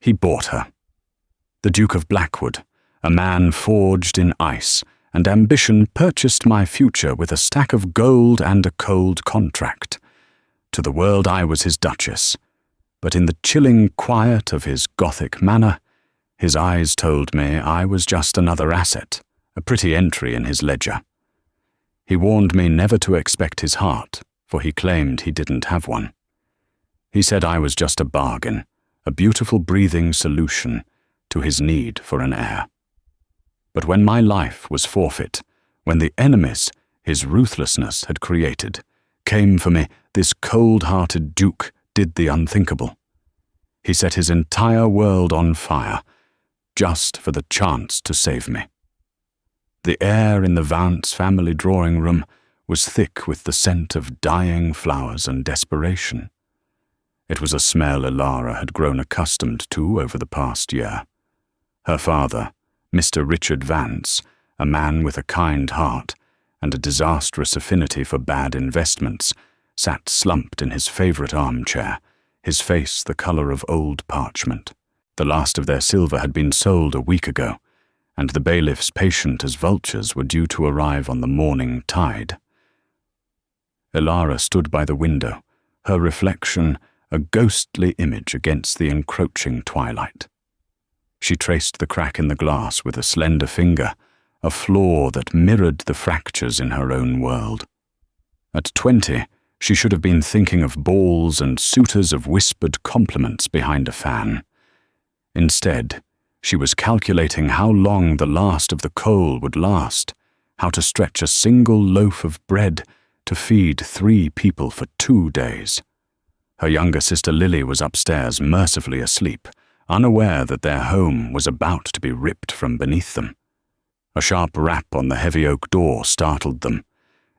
He bought her. The Duke of Blackwood, a man forged in ice, and ambition purchased my future with a stack of gold and a cold contract. To the world I was his Duchess, but in the chilling quiet of his Gothic manner, his eyes told me I was just another asset, a pretty entry in his ledger. He warned me never to expect his heart, for he claimed he didn't have one. He said I was just a bargain, a beautiful breathing solution to his need for an heir. But when my life was forfeit, when the enemies his ruthlessness had created came for me, this cold-hearted duke did the unthinkable. He set his entire world on fire, just for the chance to save me. The air in the Vance family drawing room was thick with the scent of dying flowers and desperation. It was a smell Elara had grown accustomed to over the past year. Her father, Mr. Richard Vance, a man with a kind heart and a disastrous affinity for bad investments, sat slumped in his favourite armchair, his face the colour of old parchment. The last of their silver had been sold a week ago, and the bailiffs, patient as vultures, were due to arrive on the morning tide. Elara stood by the window, her reflection a ghostly image against the encroaching twilight. She traced the crack in the glass with a slender finger, a flaw that mirrored the fractures in her own world. At 20, she should have been thinking of balls and suitors of whispered compliments behind a fan. Instead, she was calculating how long the last of the coal would last, how to stretch a single loaf of bread to feed 3 people for 2 days. Her younger sister Lily was upstairs, mercifully asleep, unaware that their home was about to be ripped from beneath them. A sharp rap on the heavy oak door startled them.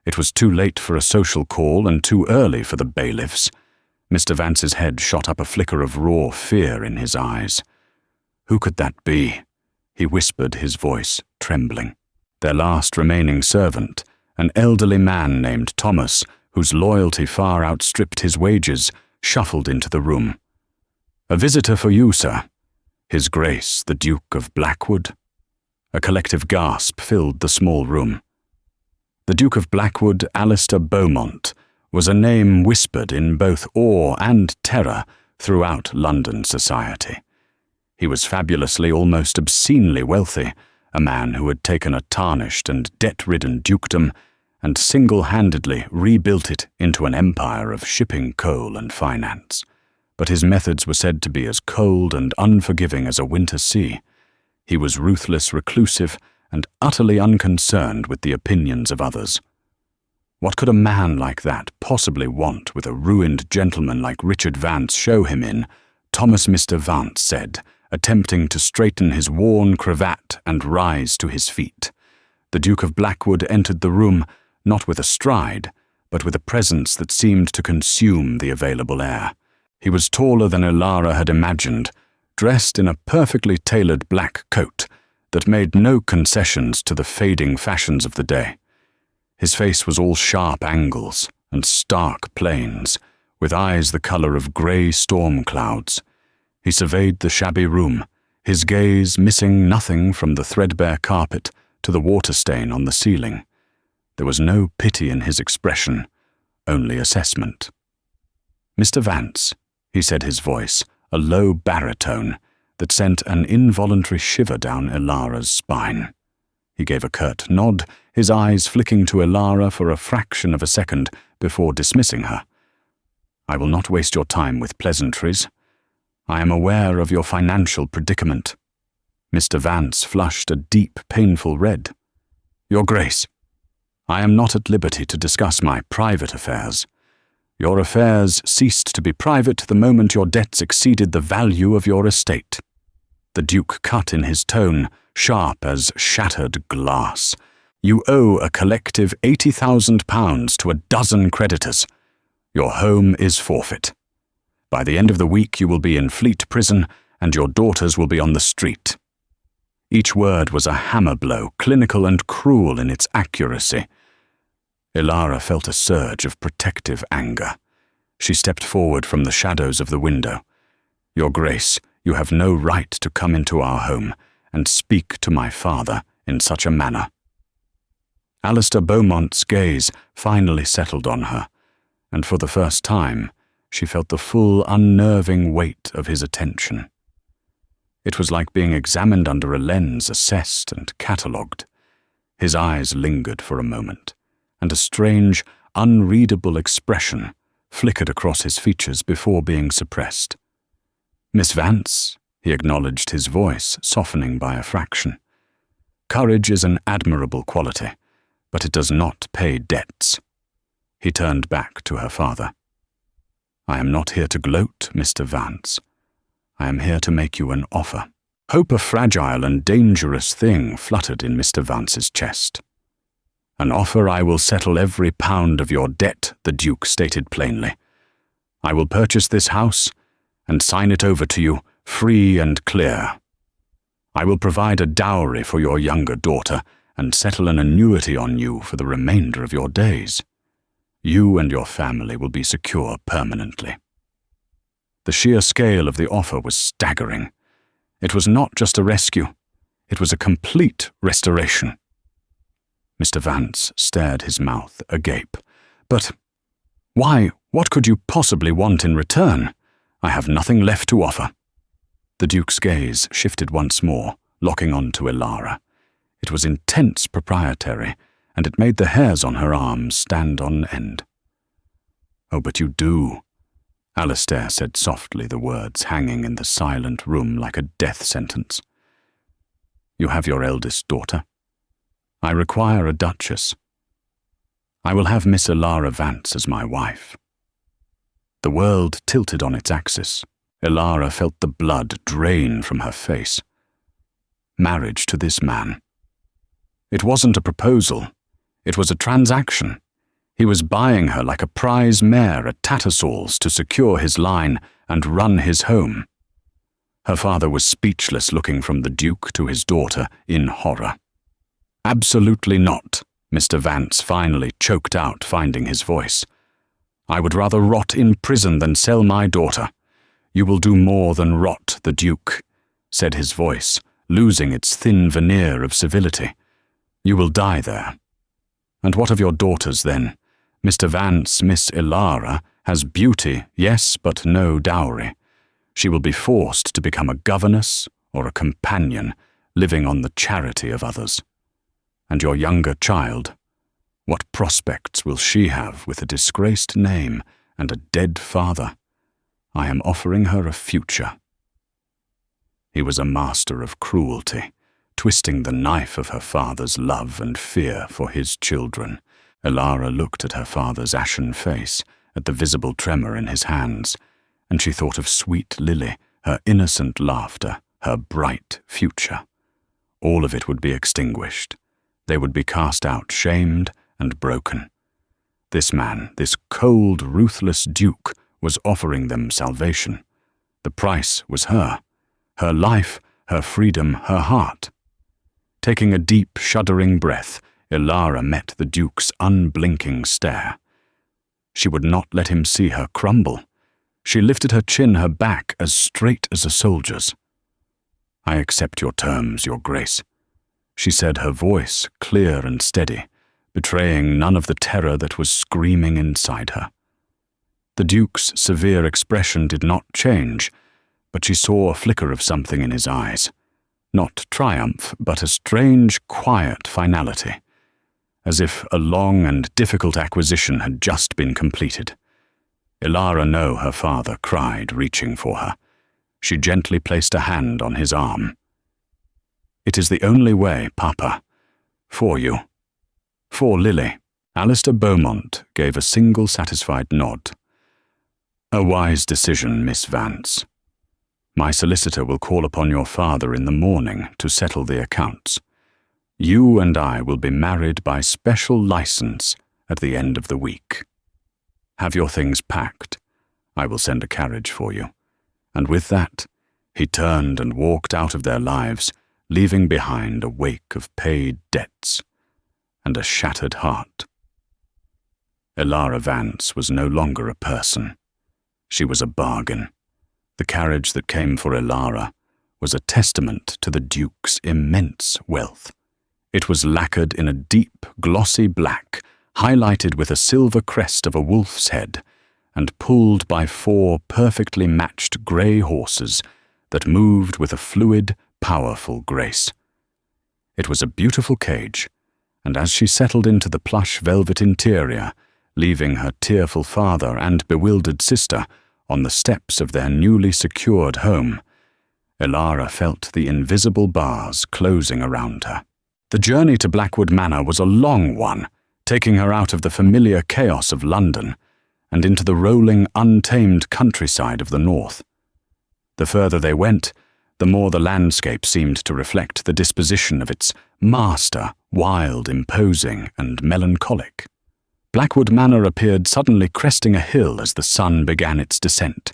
It was too late for a social call and too early for the bailiffs. Mr. Vance's head shot up, a flicker of raw fear in his eyes. Who could that be? He whispered, his voice trembling. Their last remaining servant, an elderly man named Thomas, whose loyalty far outstripped his wages, shuffled into the room. "A visitor for you, sir. His Grace, the Duke of Blackwood." A collective gasp filled the small room. The Duke of Blackwood, Alistair Beaumont, was a name whispered in both awe and terror throughout London society. He was fabulously, almost obscenely wealthy, a man who had taken a tarnished and debt-ridden dukedom and single-handedly rebuilt it into an empire of shipping coal and finance. But his methods were said to be as cold and unforgiving as a winter sea. He was ruthless, reclusive, and utterly unconcerned with the opinions of others. What could a man like that possibly want with a ruined gentleman like Richard Vance show him in? Thomas Mr. Vance said, attempting to straighten his worn cravat and rise to his feet. The Duke of Blackwood entered the room, not with a stride, but with a presence that seemed to consume the available air. He was taller than Elara had imagined, dressed in a perfectly tailored black coat that made no concessions to the fading fashions of the day. His face was all sharp angles and stark planes, with eyes the colour of grey storm clouds. He surveyed the shabby room, his gaze missing nothing from the threadbare carpet to the water stain on the ceiling. There was no pity in his expression, only assessment. "Mr. Vance," he said, his voice, a low baritone that sent an involuntary shiver down Elara's spine. He gave a curt nod, his eyes flicking to Elara for a fraction of a second before dismissing her. "I will not waste your time with pleasantries. I am aware of your financial predicament." Mr. Vance flushed a deep, painful red. "Your Grace, I am not at liberty to discuss my private affairs. Your affairs ceased to be private the moment your debts exceeded the value of your estate." The Duke cut in his tone, sharp as shattered glass. "You owe a collective £80,000 to a dozen creditors. Your home is forfeit. By the end of the week you will be in Fleet Prison, and your daughters will be on the street." Each word was a hammer blow, clinical and cruel in its accuracy. Elara felt a surge of protective anger. She stepped forward from the shadows of the window. "Your Grace, You have no right to come into our home and speak to my father in such a manner." Alistair Beaumont's gaze finally settled on her, and for the first time she felt the full unnerving weight of his attention. It was like being examined under a lens, assessed and catalogued. His eyes lingered for a moment, and a strange, unreadable expression flickered across his features before being suppressed. "Miss Vance," he acknowledged, his voice softening by a fraction. "Courage is an admirable quality, but it does not pay debts." He turned back to her father. "I am not here to gloat, Mr. Vance. I am here to make you an offer." Hope, a fragile and dangerous thing, fluttered in Mr. Vance's chest. "An offer I will settle every pound of your debt," the Duke stated plainly. "I will purchase this house and sign it over to you free and clear. I will provide a dowry for your younger daughter and settle an annuity on you for the remainder of your days. You and your family will be secure permanently." The sheer scale of the offer was staggering. It was not just a rescue, it was a complete restoration. Mr. Vance stared, his mouth agape. "But why? What could you possibly want in return? I have nothing left to offer." The Duke's gaze shifted once more, locking on to Elara. It was intense, proprietary, and it made the hairs on her arms stand on end. "Oh, but you do," Alistair said softly, the words hanging in the silent room like a death sentence. "You have your eldest daughter. I require a Duchess. I will have Miss Elara Vance as my wife." The world tilted on its axis. Elara felt the blood drain from her face. Marriage to this man. It wasn't a proposal. It was a transaction. He was buying her like a prize mare at Tattersall's to secure his line and run his home. Her father was speechless, looking from the Duke to his daughter in horror. "Absolutely not," Mr. Vance finally choked out, finding his voice. "I would rather rot in prison than sell my daughter." "You will do more than rot, the Duke," said his voice, losing its thin veneer of civility. "You will die there. And what of your daughters, then? Mr. Vance, Miss Elara, has beauty, yes, but no dowry. She will be forced to become a governess or a companion, living on the charity of others. And your younger child, what prospects will she have with a disgraced name and a dead father? I am offering her a future." He was a master of cruelty, twisting the knife of her father's love and fear for his children. Elara looked at her father's ashen face, at the visible tremor in his hands, and she thought of sweet Lily, her innocent laughter, her bright future. All of it would be extinguished. They would be cast out, shamed and broken. This man, this cold, ruthless Duke, was offering them salvation. The price was her life, her freedom, her heart. Taking a deep, shuddering breath, Elara met the Duke's unblinking stare. She would not let him see her crumble. She lifted her chin, her back as straight as a soldier's. "I accept your terms, Your Grace," she said, her voice clear and steady, betraying none of the terror that was screaming inside her. The Duke's severe expression did not change, but she saw a flicker of something in his eyes. Not triumph, but a strange, quiet finality, as if a long and difficult acquisition had just been completed. "Elara, no," her father cried, reaching for her. She gently placed a hand on his arm. "It is the only way, Papa. For you. For Lily." Alistair Beaumont gave a single satisfied nod. "A wise decision, Miss Vance. My solicitor will call upon your father in the morning to settle the accounts. You and I will be married by special license at the end of the week. Have your things packed. I will send a carriage for you." And with that, he turned and walked out of their lives, leaving behind a wake of paid debts and a shattered heart. Elara Vance was no longer a person. She was a bargain, The carriage that came for Elara was a testament to the Duke's immense wealth. It was lacquered in a deep, glossy black, highlighted with a silver crest of a wolf's head, and pulled by 4 perfectly matched grey horses that moved with a fluid, powerful grace. It was a beautiful cage, and as she settled into the plush velvet interior, leaving her tearful father and bewildered sister on the steps of their newly secured home, Elara felt the invisible bars closing around her. The journey to Blackwood Manor was a long one, taking her out of the familiar chaos of London and into the rolling, untamed countryside of the north. The further they went, the more the landscape seemed to reflect the disposition of its master, wild, imposing, and melancholic. Blackwood Manor appeared suddenly cresting a hill as the sun began its descent.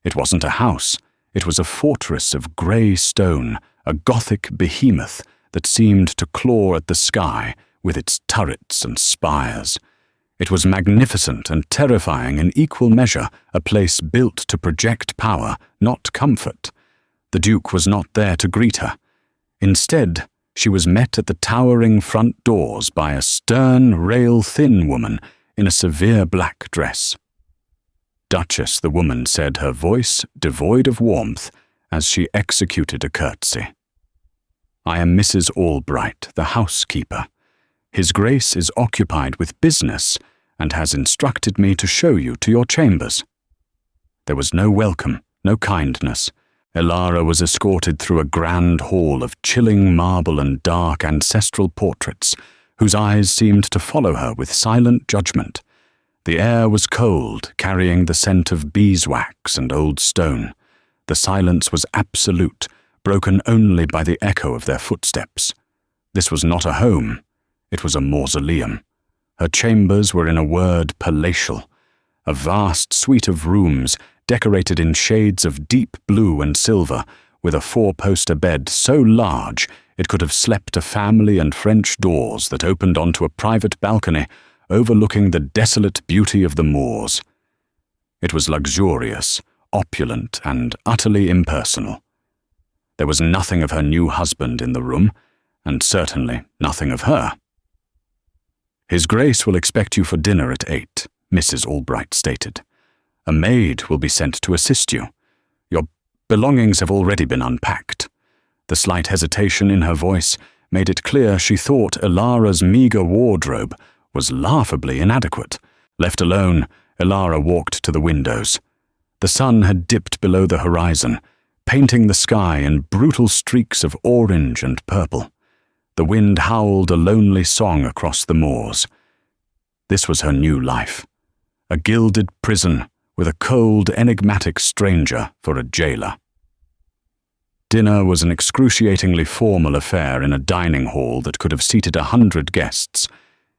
It wasn't a house, it was a fortress of grey stone, a Gothic behemoth that seemed to claw at the sky with its turrets and spires. It was magnificent and terrifying in equal measure, a place built to project power, not comfort. The Duke was not there to greet her. Instead, she was met at the towering front doors by a stern, rail-thin woman in a severe black dress. Duchess, the woman said, her voice devoid of warmth, as she executed a curtsy. "I am Mrs. Albright, the housekeeper. His Grace is occupied with business and has instructed me to show you to your chambers." There was no welcome, no kindness. Elara was escorted through a grand hall of chilling marble and dark ancestral portraits, whose eyes seemed to follow her with silent judgment. The air was cold, carrying the scent of beeswax and old stone. The silence was absolute, broken only by the echo of their footsteps. This was not a home, it was a mausoleum. Her chambers were, in a word, palatial. A vast suite of rooms, decorated in shades of deep blue and silver, with a 4-poster bed so large it could have slept a family, and French doors that opened onto a private balcony overlooking the desolate beauty of the moors. It was luxurious, opulent, and utterly impersonal. There was nothing of her new husband in the room, and certainly nothing of her. "His Grace will expect you for dinner at 8, Mrs. Albright stated. "A maid will be sent to assist you. Your belongings have already been unpacked." The slight hesitation in her voice made it clear she thought Elara's meagre wardrobe was laughably inadequate. Left alone, Elara walked to the windows. The sun had dipped below the horizon, painting the sky in brutal streaks of orange and purple. The wind howled a lonely song across the moors. This was her new life. A gilded prison with a cold, enigmatic stranger for a jailer. Dinner was an excruciatingly formal affair in a dining hall that could have seated 100 guests.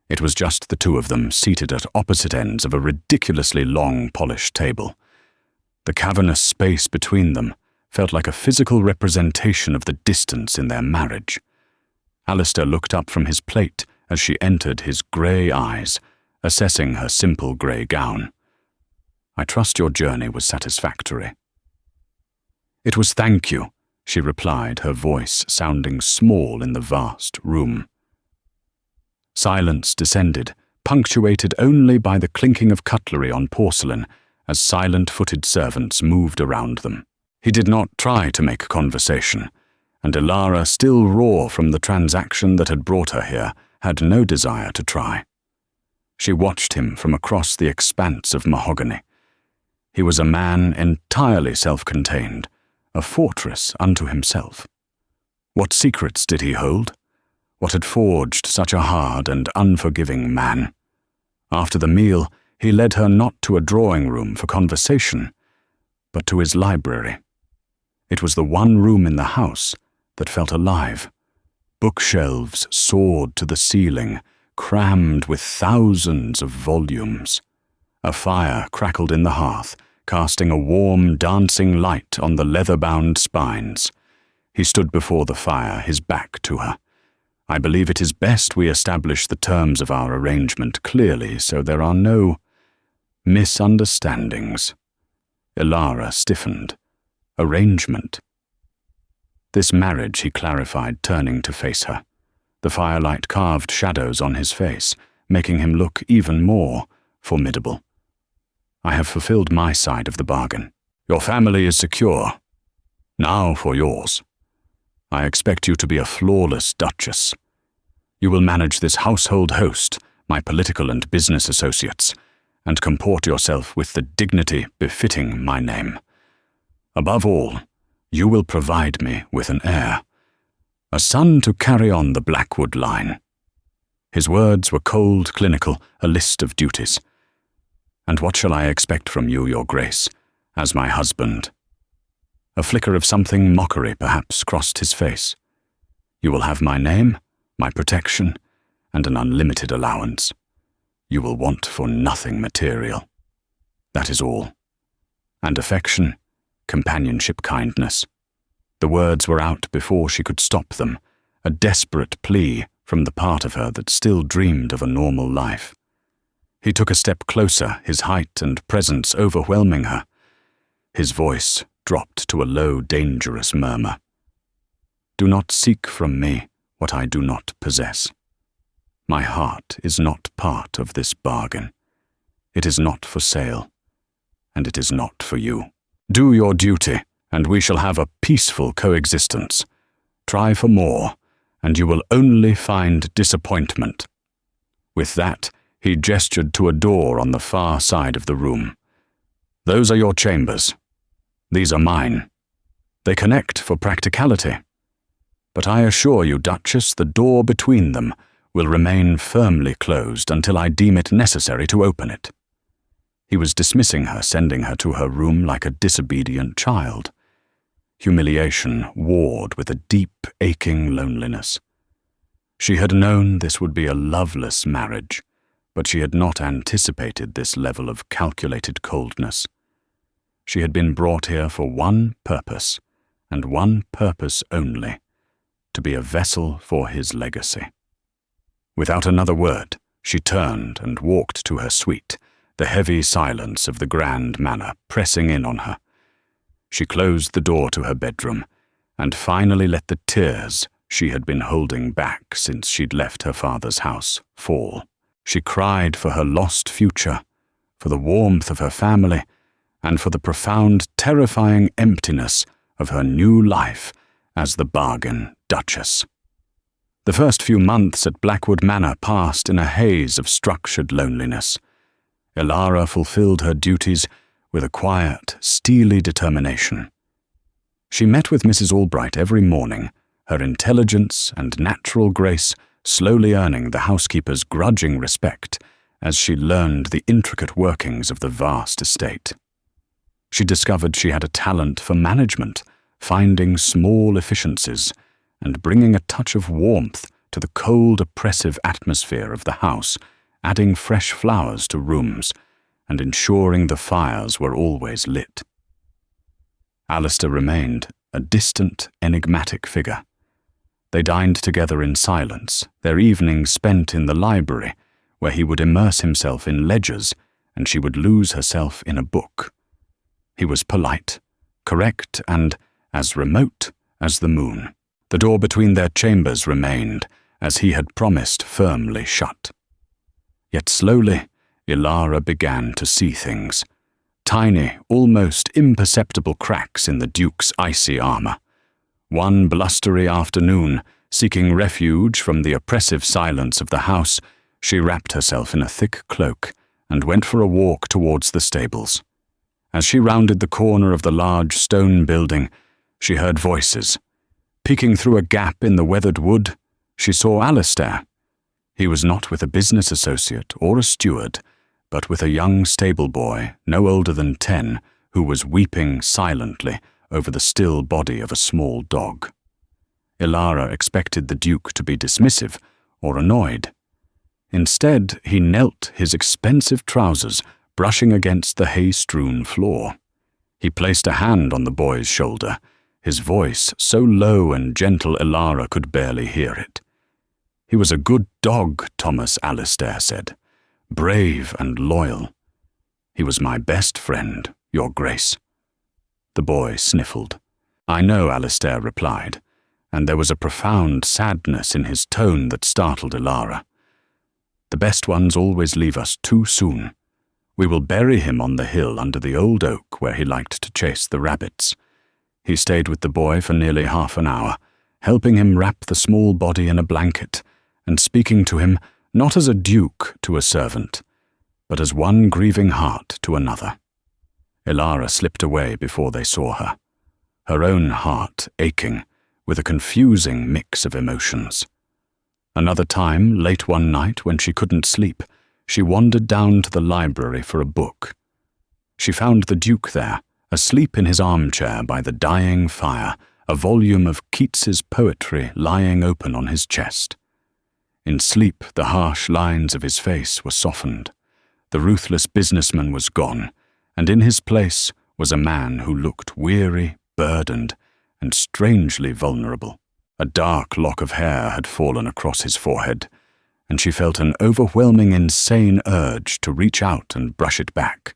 It was just the two of them, seated at opposite ends of a ridiculously long, polished table. The cavernous space between them felt like a physical representation of the distance in their marriage. Alistair looked up from his plate as she entered, his grey eyes, assessing her simple grey gown. "I trust your journey was satisfactory." "It was, thank you," she replied, her voice sounding small in the vast room. Silence descended, punctuated only by the clinking of cutlery on porcelain as silent-footed servants moved around them. He did not try to make conversation, and Elara, still raw from the transaction that had brought her here, had no desire to try. She watched him from across the expanse of mahogany. He was a man entirely self-contained, a fortress unto himself. What secrets did he hold? What had forged such a hard and unforgiving man? After the meal, he led her not to a drawing room for conversation, but to his library. It was the one room in the house that felt alive. Bookshelves soared to the ceiling, crammed with thousands of volumes. A fire crackled in the hearth, casting a warm, dancing light on the leather-bound spines. He stood before the fire, his back to her. "I believe it is best we establish the terms of our arrangement clearly so there are no misunderstandings." Elara stiffened. arrangement. This marriage, he clarified, turning to face her. The firelight carved shadows on his face, making him look even more formidable. I have fulfilled my side of the bargain. Your family is secure. Now for yours. I expect you to be a flawless Duchess. You will manage this household host, my political and business associates, and comport yourself with the dignity befitting my name. Above all, you will provide me with an heir, a son to carry on the Blackwood line. His words were cold, clinical, a list of duties. And what shall I expect from you, your grace, as my husband? A flicker of something mockery perhaps crossed his face. You will have my name, my protection, and an unlimited allowance. You will want for nothing material. That is all. And affection, companionship, kindness. The words were out before she could stop them, a desperate plea from the part of her that still dreamed of a normal life. He took a step closer, his height and presence overwhelming her. His voice dropped to a low, dangerous murmur. Do not seek from me what I do not possess. My heart is not part of this bargain. It is not for sale, and it is not for you. Do your duty, and we shall have a peaceful coexistence. Try for more, and you will only find disappointment. With that, he gestured to a door on the far side of the room. Those are your chambers. These are mine. They connect for practicality. But I assure you, Duchess, the door between them will remain firmly closed until I deem it necessary to open it. He was dismissing her, sending her to her room like a disobedient child. Humiliation warred with a deep, aching loneliness. She had known this would be a loveless marriage, but she had not anticipated this level of calculated coldness. She had been brought here for one purpose, and one purpose only, to be a vessel for his legacy. Without another word, she turned and walked to her suite, the heavy silence of the grand manor pressing in on her. She closed the door to her bedroom, and finally let the tears she had been holding back since she'd left her father's house fall. She cried for her lost future, for the warmth of her family, and for the profound, terrifying emptiness of her new life as the bargain Duchess. The first few months at Blackwood Manor passed in a haze of structured loneliness. Elara fulfilled her duties with a quiet, steely determination. She met with Mrs. Albright every morning, her intelligence and natural grace slowly earning the housekeeper's grudging respect as she learned the intricate workings of the vast estate. She discovered she had a talent for management, finding small efficiencies and bringing a touch of warmth to the cold, oppressive atmosphere of the house, adding fresh flowers to rooms and ensuring the fires were always lit. Alistair remained a distant, enigmatic figure. They dined together in silence, their evenings spent in the library, where he would immerse himself in ledgers and she would lose herself in a book. He was polite, correct, and as remote as the moon. The door between their chambers remained, as he had promised, firmly shut. Yet slowly, Elara began to see things. Tiny, almost imperceptible cracks in the Duke's icy armor. One blustery afternoon, seeking refuge from the oppressive silence of the house, she wrapped herself in a thick cloak and went for a walk towards the stables. As she rounded the corner of the large stone building, she heard voices. Peeking through a gap in the weathered wood, she saw Alistair. He was not with a business associate or a steward, but with a young stable boy, no older than 10, who was weeping silently over the still body of a small dog. Elara expected the Duke to be dismissive or annoyed. Instead, he knelt, his expensive trousers brushing against the hay-strewn floor. He placed a hand on the boy's shoulder, his voice so low and gentle Elara could barely hear it. He was a good dog, Thomas Alistair said, brave and loyal. He was my best friend, Your Grace. The boy sniffled. "I know," Alistair replied, and there was a profound sadness in his tone that startled Elara. "The best ones always leave us too soon. We will bury him on the hill under the old oak where he liked to chase the rabbits." He stayed with the boy for nearly half an hour, helping him wrap the small body in a blanket and speaking to him not as a duke to a servant, but as one grieving heart to another. Elara slipped away before they saw her, her own heart aching with a confusing mix of emotions. Another time, late one night when she couldn't sleep, she wandered down to the library for a book. She found the Duke there, asleep in his armchair by the dying fire, a volume of Keats's poetry lying open on his chest. In sleep, the harsh lines of his face were softened. The ruthless businessman was gone, and in his place was a man who looked weary, burdened, and strangely vulnerable. A dark lock of hair had fallen across his forehead, and she felt an overwhelming, insane urge to reach out and brush it back.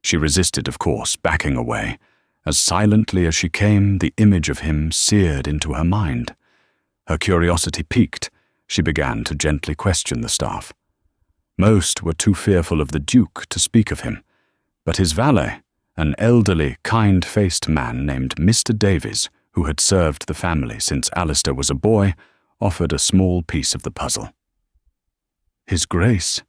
She resisted, of course, backing away. As silently as she came, the image of him seared into her mind. Her curiosity piqued. She began to gently question the staff. Most were too fearful of the Duke to speak of him, but his valet, an elderly, kind-faced man named Mr. Davies, who had served the family since Alistair was a boy, offered a small piece of the puzzle. "His Grace.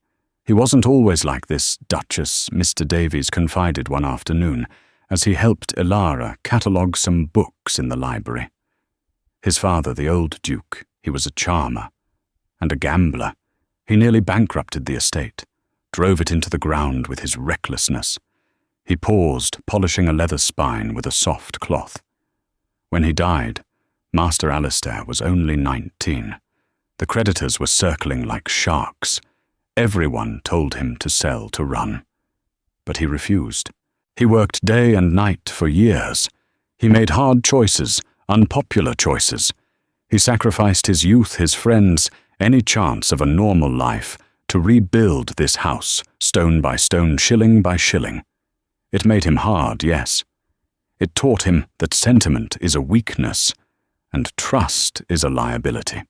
He wasn't always like this, Duchess," Mr. Davies confided one afternoon, as he helped Elara catalogue some books in the library. His father, the old Duke, he was a charmer and a gambler. He nearly bankrupted the estate, drove it into the ground with his recklessness. He paused, polishing a leather spine with a soft cloth. When he died, Master Alistair was only 19. The creditors were circling like sharks. Everyone told him to sell, to run. But he refused. He worked day and night for years. He made hard choices, unpopular choices. He sacrificed his youth, his friends, any chance of a normal life to rebuild this house, stone by stone, shilling by shilling. It made him hard, yes. It taught him that sentiment is a weakness and trust is a liability.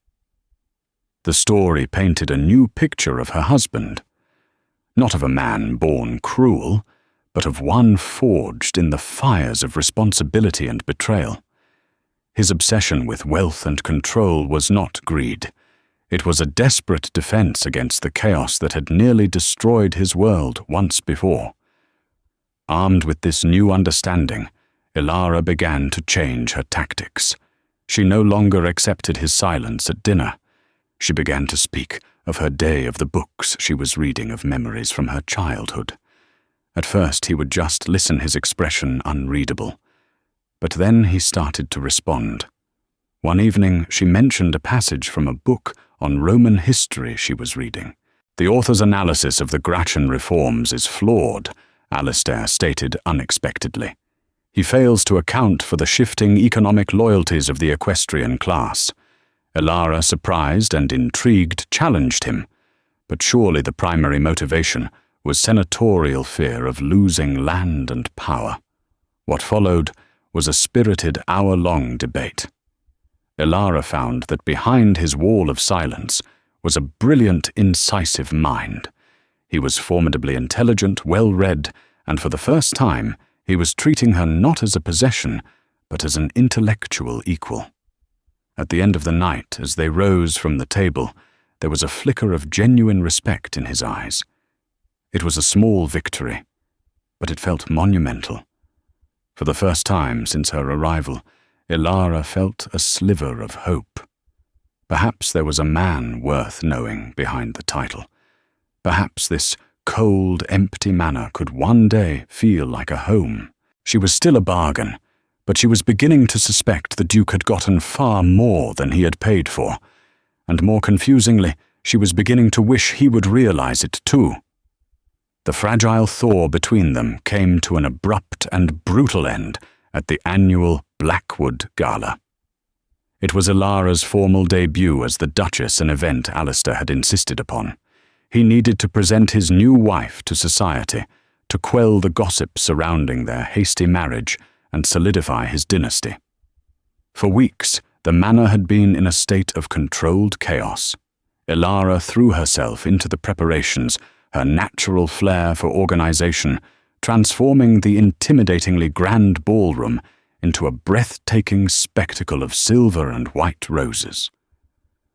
The story painted a new picture of her husband, not of a man born cruel, but of one forged in the fires of responsibility and betrayal. His obsession with wealth and control was not greed. It was a desperate defense against the chaos that had nearly destroyed his world once before. Armed with this new understanding, Elara began to change her tactics. She no longer accepted his silence at dinner. She began to speak of her day, of the books she was reading, of memories from her childhood. At first he would just listen, his expression unreadable. But then he started to respond. One evening she mentioned a passage from a book on Roman history she was reading. "The author's analysis of the Gratian reforms is flawed," Alistair stated unexpectedly. "He fails to account for the shifting economic loyalties of the equestrian class." Elara, surprised and intrigued, challenged him, but surely the primary motivation was senatorial fear of losing land and power. What followed was a spirited hour-long debate. Elara found that behind his wall of silence was a brilliant, incisive mind. He was formidably intelligent, well-read, and for the first time he was treating her not as a possession, but as an intellectual equal. At the end of the night, as they rose from the table, there was a flicker of genuine respect in his eyes. It was a small victory, but it felt monumental. For the first time since her arrival, Elara felt a sliver of hope. Perhaps there was a man worth knowing behind the title. Perhaps this cold, empty manor could one day feel like a home. She was still a bargain, but she was beginning to suspect the Duke had gotten far more than he had paid for, and more confusingly, she was beginning to wish he would realize it too. The fragile thaw between them came to an abrupt and brutal end at the annual Blackwood Gala. It was Elara's formal debut as the Duchess, an event Alistair had insisted upon. He needed to present his new wife to society, to quell the gossip surrounding their hasty marriage and solidify his dynasty. For weeks, the manor had been in a state of controlled chaos. Elara threw herself into the preparations, her natural flair for organization, transforming the intimidatingly grand ballroom into a breathtaking spectacle of silver and white roses.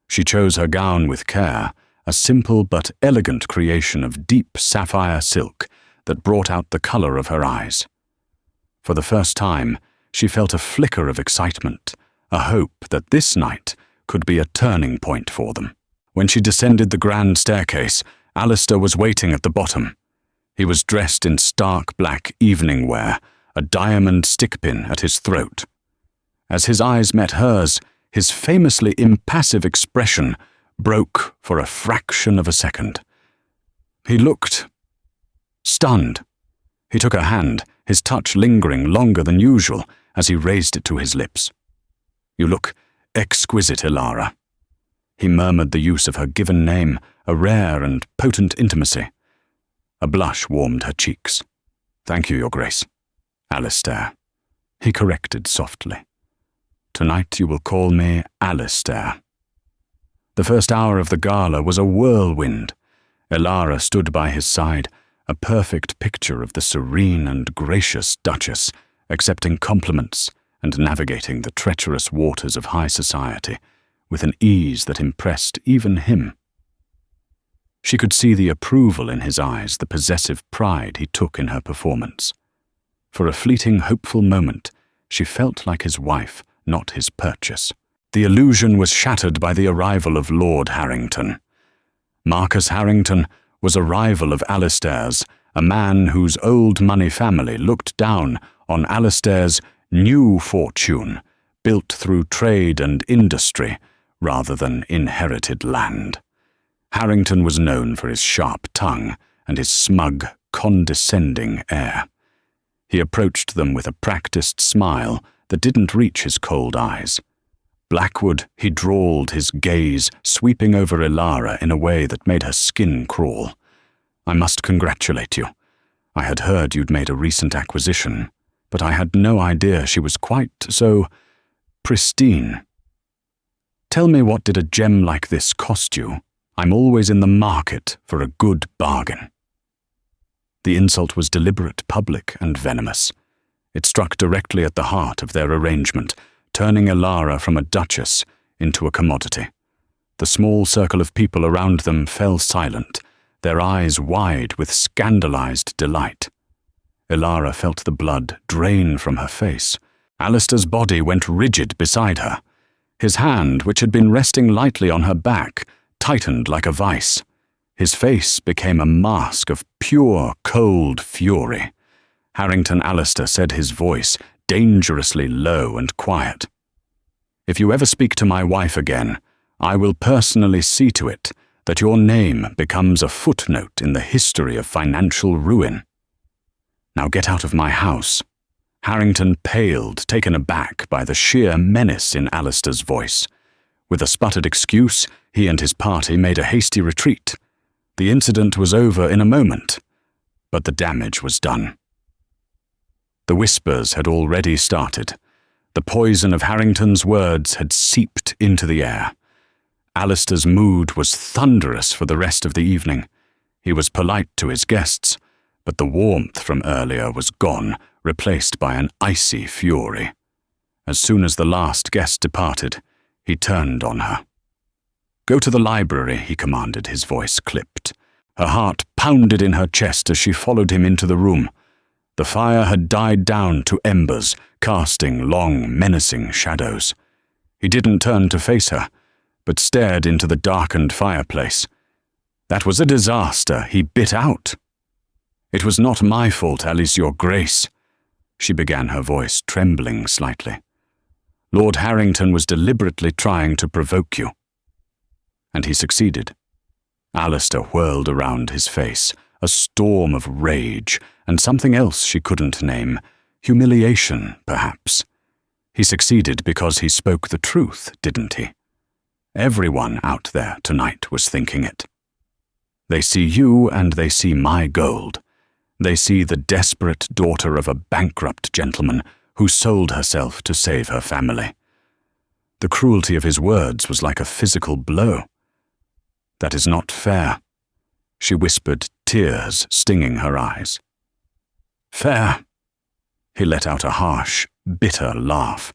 She chose her gown with care, a simple but elegant creation of deep sapphire silk that brought out the color of her eyes. For the first time, she felt a flicker of excitement, a hope that this night could be a turning point for them. When she descended the grand staircase, Alistair was waiting at the bottom. He was dressed in stark black evening wear, a diamond stickpin at his throat. As his eyes met hers, his famously impassive expression broke for a fraction of a second. He looked stunned. He took her hand, his touch lingering longer than usual as he raised it to his lips. "You look exquisite, Elara." He murmured the use of her given name, a rare and potent intimacy. A blush warmed her cheeks. "Thank you, Your Grace." "Alistair," he corrected softly. "Tonight you will call me Alistair." The first hour of the gala was a whirlwind. Elara stood by his side, a perfect picture of the serene and gracious Duchess, accepting compliments and navigating the treacherous waters of high society with an ease that impressed even him. She could see the approval in his eyes, the possessive pride he took in her performance. For a fleeting, hopeful moment, she felt like his wife, not his purchase. The illusion was shattered by the arrival of Lord Harrington. Marcus Harrington was a rival of Alistair's, a man whose old money family looked down on Alistair's new fortune, built through trade and industry rather than inherited land. Harrington was known for his sharp tongue and his smug, condescending air. He approached them with a practiced smile that didn't reach his cold eyes. Blackwood, he drawled, his gaze sweeping over Elara in a way that made her skin crawl. "I must congratulate you. I had heard you'd made a recent acquisition, but I had no idea she was quite so pristine. Tell me, what did a gem like this cost you? I'm always in the market for a good bargain." The insult was deliberate, public, and venomous. It struck directly at the heart of their arrangement, turning Elara from a duchess into a commodity. The small circle of people around them fell silent, their eyes wide with scandalized delight. Elara felt the blood drain from her face. Alistair's body went rigid beside her. His hand, which had been resting lightly on her back, tightened like a vice. His face became a mask of pure, cold fury. Harrington Alistair said, his voice dangerously low and quiet, "If you ever speak to my wife again, I will personally see to it that your name becomes a footnote in the history of financial ruin. Now get out of my house." Harrington paled, taken aback by the sheer menace in Alistair's voice. With a sputtered excuse, he and his party made a hasty retreat. The incident was over in a moment, but the damage was done. The whispers had already started. The poison of Harrington's words had seeped into the air. Alistair's mood was thunderous for the rest of the evening. He was polite to his guests, but the warmth from earlier was gone, replaced by an icy fury. As soon as the last guest departed, he turned on her. "Go to the library," he commanded, his voice clipped. Her heart pounded in her chest as she followed him into the room. The fire had died down to embers, casting long, menacing shadows. He didn't turn to face her, but stared into the darkened fireplace. "That was a disaster," he bit out. "It was not my fault, Alice, Your Grace," she began, her voice trembling slightly. "Lord Harrington was deliberately trying to provoke you." And he succeeded. Alistair whirled around his face, a storm of rage, and something else she couldn't name, humiliation, perhaps. He succeeded because he spoke the truth, didn't he? Everyone out there tonight was thinking it. They see you and they see my gold. They see the desperate daughter of a bankrupt gentleman who sold herself to save her family. The cruelty of his words was like a physical blow. "That is not fair," she whispered, tears stinging her eyes. "Fair?" He let out a harsh, bitter laugh.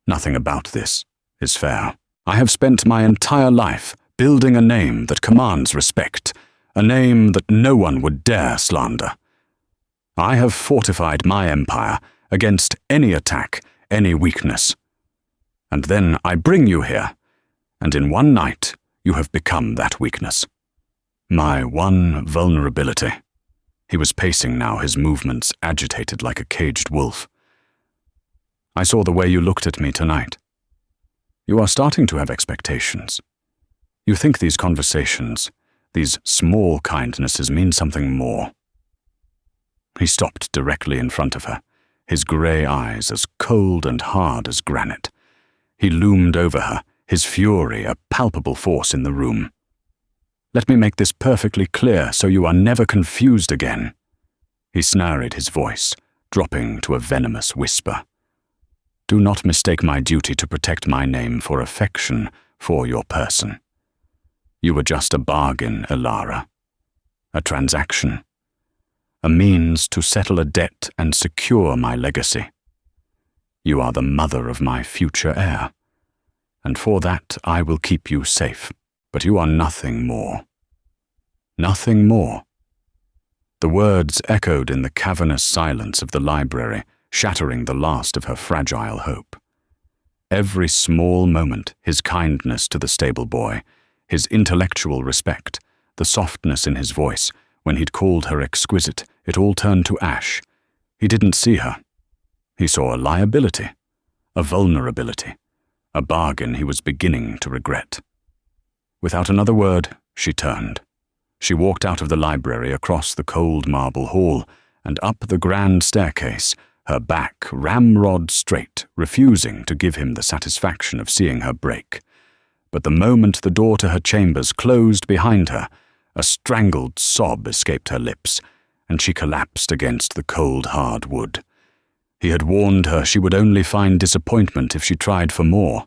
"Nothing about this is fair. I have spent my entire life building a name that commands respect, a name that no one would dare slander. I have fortified my empire against any attack, any weakness. And then I bring you here, and in one night you have become that weakness. My one vulnerability." He was pacing now, his movements agitated like a caged wolf. "I saw the way you looked at me tonight. You are starting to have expectations. You think these conversations, these small kindnesses, mean something more." He stopped directly in front of her, his grey eyes as cold and hard as granite. He loomed over her, his fury a palpable force in the room. "Let me make this perfectly clear so you are never confused again." He snarled his voice, dropping to a venomous whisper. "Do not mistake my duty to protect my name for affection for your person. You were just a bargain, Elara. A transaction. A means to settle a debt and secure my legacy. You are the mother of my future heir, and for that I will keep you safe. But you are nothing more. Nothing more." The words echoed in the cavernous silence of the library, shattering the last of her fragile hope. Every small moment, his kindness to the stable boy, his intellectual respect, the softness in his voice, when he'd called her exquisite, it all turned to ash. He didn't see her. He saw a liability, a vulnerability, a bargain he was beginning to regret. Without another word, she turned. She walked out of the library, across the cold marble hall, and up the grand staircase, her back ramrod straight, refusing to give him the satisfaction of seeing her break. But the moment the door to her chambers closed behind her, a strangled sob escaped her lips, and she collapsed against the cold, hard wood. He had warned her she would only find disappointment if she tried for more.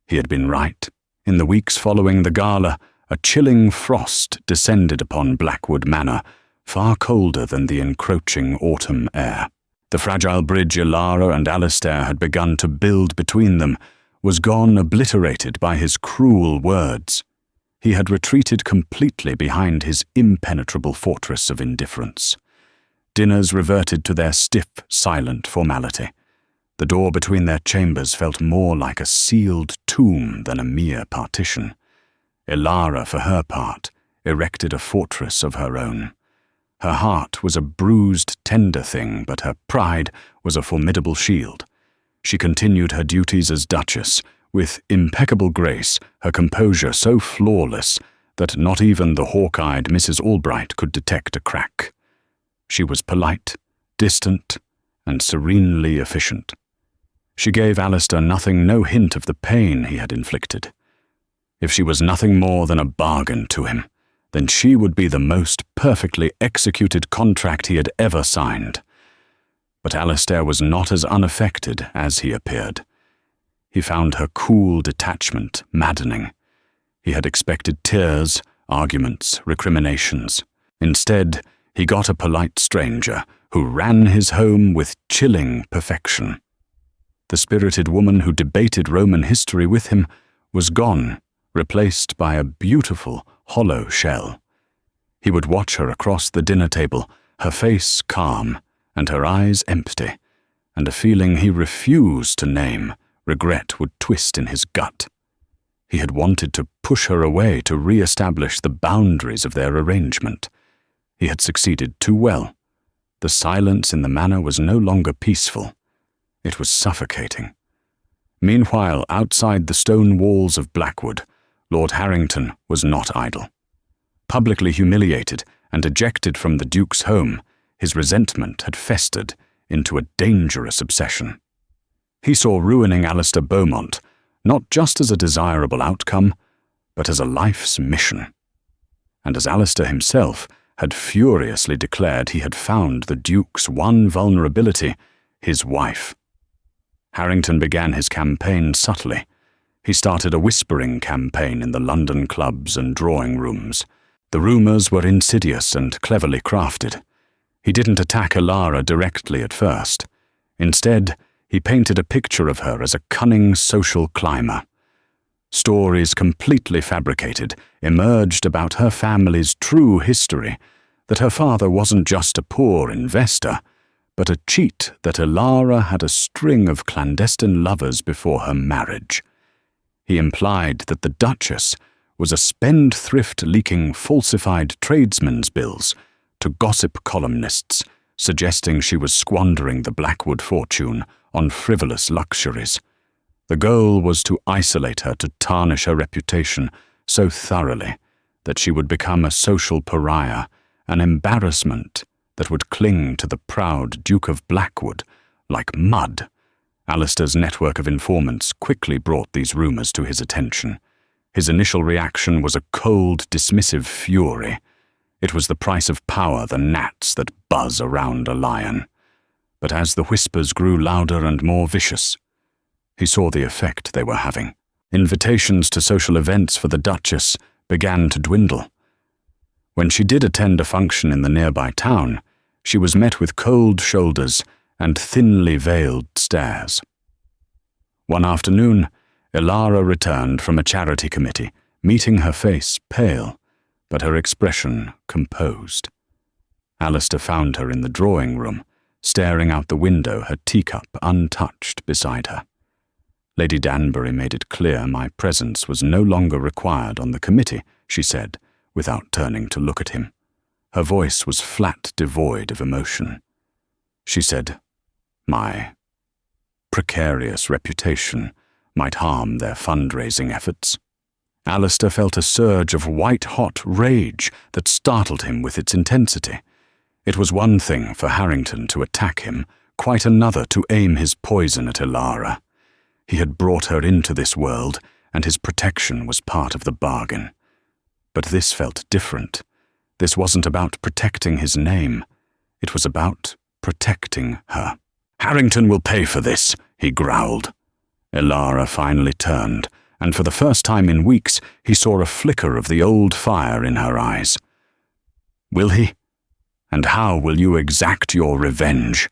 He had been right. In the weeks following the gala, a chilling frost descended upon Blackwood Manor, far colder than the encroaching autumn air. The fragile bridge Elara and Alistair had begun to build between them was gone, obliterated by his cruel words. He had retreated completely behind his impenetrable fortress of indifference. Dinners reverted to their stiff, silent formality. The door between their chambers felt more like a sealed tomb than a mere partition. Elara, for her part, erected a fortress of her own. Her heart was a bruised, tender thing, but her pride was a formidable shield. She continued her duties as Duchess, with impeccable grace, her composure so flawless that not even the hawk-eyed Mrs. Albright could detect a crack. She was polite, distant, and serenely efficient. She gave Alistair no hint of the pain he had inflicted. If she was nothing more than a bargain to him, then she would be the most perfectly executed contract he had ever signed. But Alistair was not as unaffected as he appeared. He found her cool detachment maddening. He had expected tears, arguments, recriminations. Instead, he got a polite stranger who ran his home with chilling perfection. The spirited woman who debated Roman history with him was gone, replaced by a beautiful, hollow shell. He would watch her across the dinner table, her face calm and her eyes empty, and a feeling he refused to name, regret, would twist in his gut. He had wanted to push her away to re-establish the boundaries of their arrangement. He had succeeded too well. The silence in the manor was no longer peaceful. It was suffocating. Meanwhile, outside the stone walls of Blackwood, Lord Harrington was not idle. Publicly humiliated and ejected from the Duke's home, his resentment had festered into a dangerous obsession. He saw ruining Alistair Beaumont not just as a desirable outcome, but as a life's mission. And as Alistair himself had furiously declared he had found the Duke's one vulnerability, his wife. Harrington began his campaign subtly. He started a whispering campaign in the London clubs and drawing rooms. The rumours were insidious and cleverly crafted. He didn't attack Elara directly at first. Instead, he painted a picture of her as a cunning social climber. Stories completely fabricated emerged about her family's true history, that her father wasn't just a poor investor, but a cheat, that Elara had a string of clandestine lovers before her marriage. He implied that the Duchess was a spendthrift leaking falsified tradesmen's bills to gossip columnists, suggesting she was squandering the Blackwood fortune on frivolous luxuries. The goal was to isolate her, to tarnish her reputation so thoroughly that she would become a social pariah, an embarrassment that would cling to the proud Duke of Blackwood like mud. Alistair's network of informants quickly brought these rumours to his attention. His initial reaction was a cold, dismissive fury. It was the price of power, the gnats that buzz around a lion. But as the whispers grew louder and more vicious, he saw the effect they were having. Invitations to social events for the Duchess began to dwindle. When she did attend a function in the nearby town, she was met with cold shoulders and thinly veiled stares. One afternoon, Elara returned from a charity committee, meeting her face pale, but her expression composed. Alistair found her in the drawing room, staring out the window, her teacup untouched beside her. Lady Danbury made it clear my presence was no longer required on the committee, she said, without turning to look at him. Her voice was flat, devoid of emotion. She said, "My precarious reputation might harm their fundraising efforts." Alistair felt a surge of white-hot rage that startled him with its intensity. It was one thing for Harrington to attack him, quite another to aim his poison at Elara. He had brought her into this world, and his protection was part of the bargain. But this felt different. This wasn't about protecting his name. It was about protecting her. "Harrington will pay for this," he growled. Elara finally turned, and for the first time in weeks he saw a flicker of the old fire in her eyes. "Will he? And how will you exact your revenge?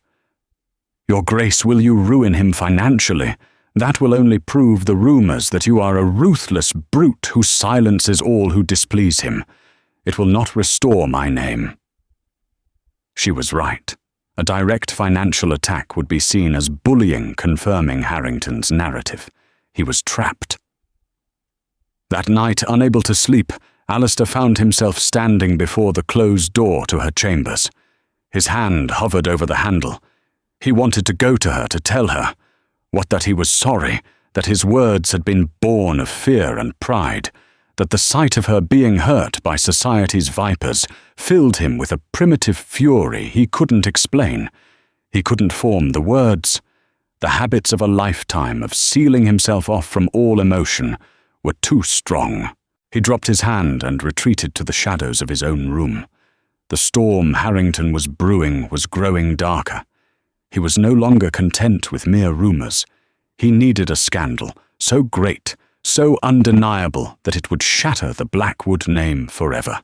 Your Grace, will you ruin him financially? That will only prove the rumours that you are a ruthless brute who silences all who displease him. It will not restore my name." She was right. A direct financial attack would be seen as bullying, confirming Harrington's narrative. He was trapped. That night, unable to sleep, Alistair found himself standing before the closed door to her chambers. His hand hovered over the handle. He wanted to go to her, to tell her that he was sorry, that his words had been born of fear and pride, that the sight of her being hurt by society's vipers filled him with a primitive fury he couldn't explain. He couldn't form the words. The habits of a lifetime of sealing himself off from all emotion were too strong. He dropped his hand and retreated to the shadows of his own room. The storm Harrington was brewing was growing darker. He was no longer content with mere rumours. He needed a scandal, so great, so undeniable that it would shatter the Blackwood name forever.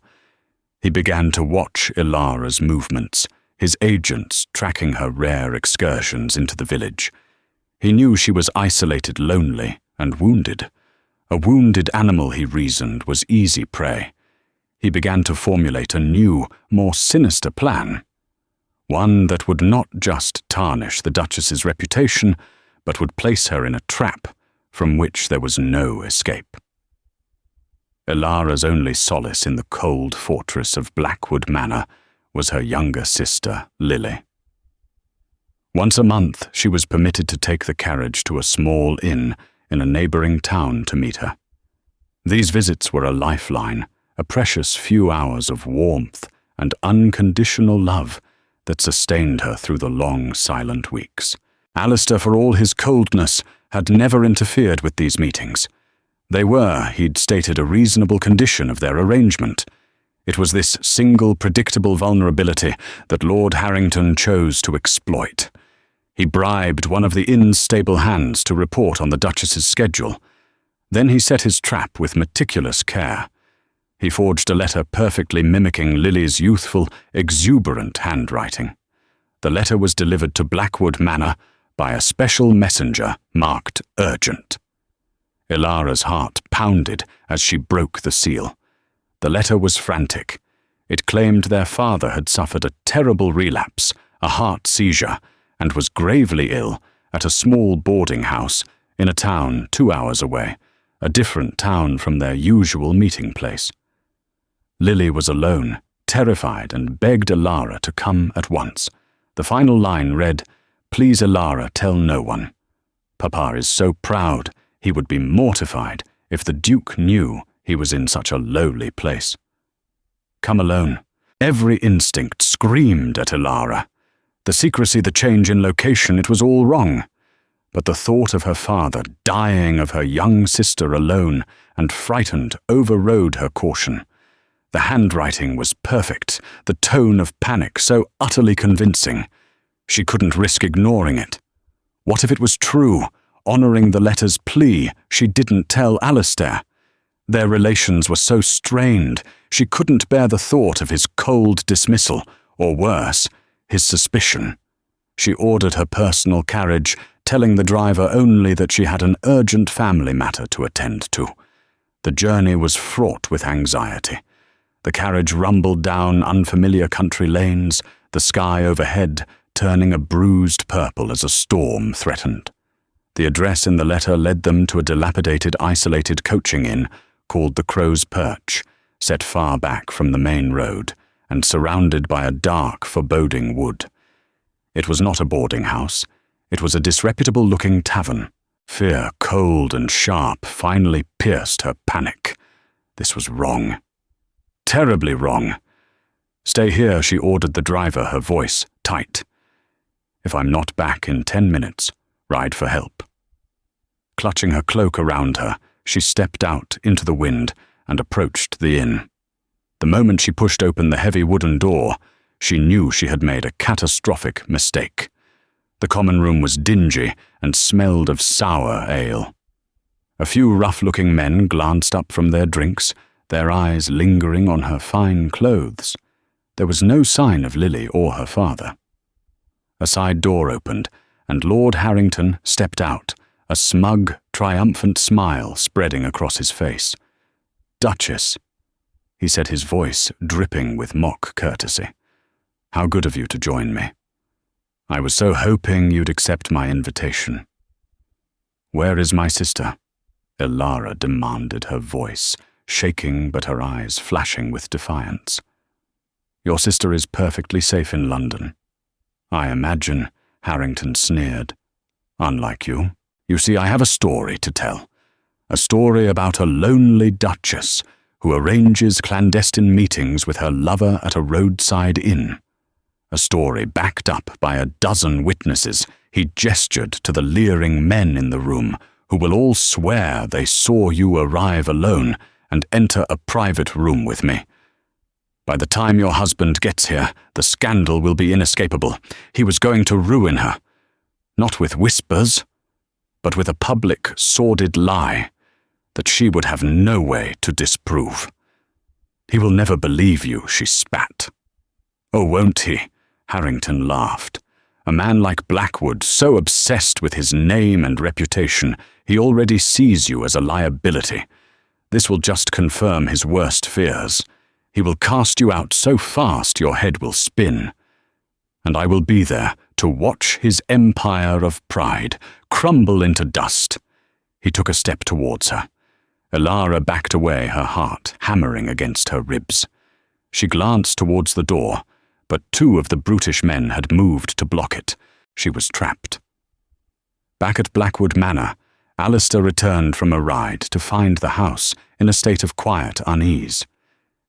He began to watch Elara's movements, his agents tracking her rare excursions into the village. He knew she was isolated, lonely, and wounded. A wounded animal, he reasoned, was easy prey. He began to formulate a new, more sinister plan. One that would not just tarnish the Duchess's reputation, but would place her in a trap from which there was no escape. Elara's only solace in the cold fortress of Blackwood Manor was her younger sister, Lily. Once a month, she was permitted to take the carriage to a small inn in a neighbouring town to meet her. These visits were a lifeline, a precious few hours of warmth and unconditional love that sustained her through the long, silent weeks. Alistair, for all his coldness, had never interfered with these meetings. They were, he'd stated, a reasonable condition of their arrangement. It was this single, predictable vulnerability that Lord Harrington chose to exploit. He bribed one of the inn's stable hands to report on the Duchess's schedule. Then he set his trap with meticulous care. He forged a letter perfectly mimicking Lily's youthful, exuberant handwriting. The letter was delivered to Blackwood Manor by a special messenger marked urgent. Elara's heart pounded as she broke the seal. The letter was frantic. It claimed their father had suffered a terrible relapse, a heart seizure, and was gravely ill at a small boarding house in a town 2 hours away, a different town from their usual meeting place. Lily was alone, terrified, and begged Elara to come at once. The final line read, "Please, Elara, tell no one. Papa is so proud, he would be mortified if the Duke knew he was in such a lowly place." Come alone. Every instinct screamed at Elara. The secrecy, the change in location, it was all wrong. But the thought of her father dying of her young sister alone and frightened overrode her caution. The handwriting was perfect, the tone of panic so utterly convincing. She couldn't risk ignoring it. What if it was true, honoring the letter's plea she didn't tell Alistair? Their relations were so strained, she couldn't bear the thought of his cold dismissal, or worse, his suspicion. She ordered her personal carriage, telling the driver only that she had an urgent family matter to attend to. The journey was fraught with anxiety. The carriage rumbled down unfamiliar country lanes, the sky overhead turning a bruised purple as a storm threatened. The address in the letter led them to a dilapidated, isolated coaching inn called the Crow's Perch, set far back from the main road and surrounded by a dark, foreboding wood. It was not a boarding house. It was a disreputable-looking tavern. Fear, cold and sharp, finally pierced her panic. This was wrong. Terribly wrong. "Stay here," she ordered the driver, her voice tight. "If I'm not back in 10 minutes, ride for help." Clutching her cloak around her, she stepped out into the wind and approached the inn. The moment she pushed open the heavy wooden door, she knew she had made a catastrophic mistake. The common room was dingy and smelled of sour ale. A few rough-looking men glanced up from their drinks, their eyes lingering on her fine clothes. There was no sign of Lily or her father. A side door opened, and Lord Harrington stepped out, a smug, triumphant smile spreading across his face. "Duchess," he said, his voice dripping with mock courtesy. "How good of you to join me. I was so hoping you'd accept my invitation." "Where is my sister?" Elara demanded, her voice shaking but her eyes flashing with defiance. "Your sister is perfectly safe in London." "I imagine," Harrington sneered. "Unlike you. You see, I have a story to tell. A story about a lonely duchess who arranges clandestine meetings with her lover at a roadside inn. A story backed up by a dozen witnesses. He gestured to the leering men in the room, who will all swear they saw you arrive alone and enter a private room with me. By the time your husband gets here, the scandal will be inescapable. He was going to ruin her. Not with whispers, but with a public, sordid lie that she would have no way to disprove. He will never believe you," she spat. "Oh, won't he?" Harrington laughed. "A man like Blackwood, so obsessed with his name and reputation, he already sees you as a liability. This will just confirm his worst fears. He will cast you out so fast your head will spin. And I will be there to watch his empire of pride crumble into dust." He took a step towards her. Elara backed away, her heart hammering against her ribs. She glanced towards the door, but 2 of the brutish men had moved to block it. She was trapped. Back at Blackwood Manor, Alistair returned from a ride to find the house in a state of quiet unease.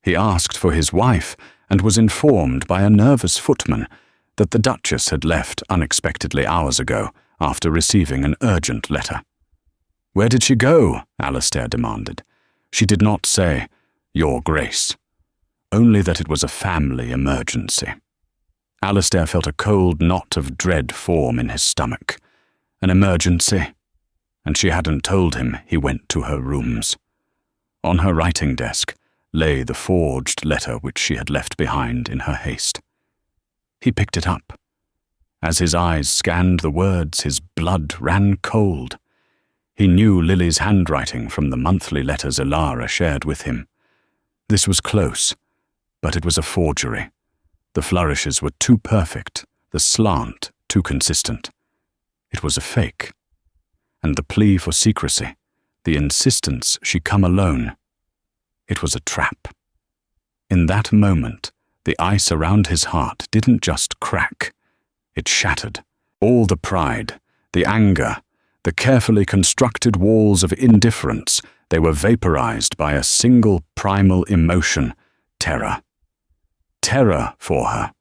He asked for his wife and was informed by a nervous footman that the Duchess had left unexpectedly hours ago after receiving an urgent letter. "Where did she go?" Alistair demanded. She did not say, "Your Grace," only that it was a family emergency. Alistair felt a cold knot of dread form in his stomach. An emergency, and she hadn't told him he went to her rooms. On her writing desk lay the forged letter which she had left behind in her haste. He picked it up. As his eyes scanned the words, his blood ran cold. He knew Lily's handwriting from the monthly letters Elara shared with him. This was close, but it was a forgery. The flourishes were too perfect, the slant too consistent. It was a fake. And the plea for secrecy, the insistence she come alone, it was a trap. In that moment, the ice around his heart didn't just crack. It shattered. All the pride, the anger, the carefully constructed walls of indifference, they were vaporized by a single primal emotion, terror. Terror for her.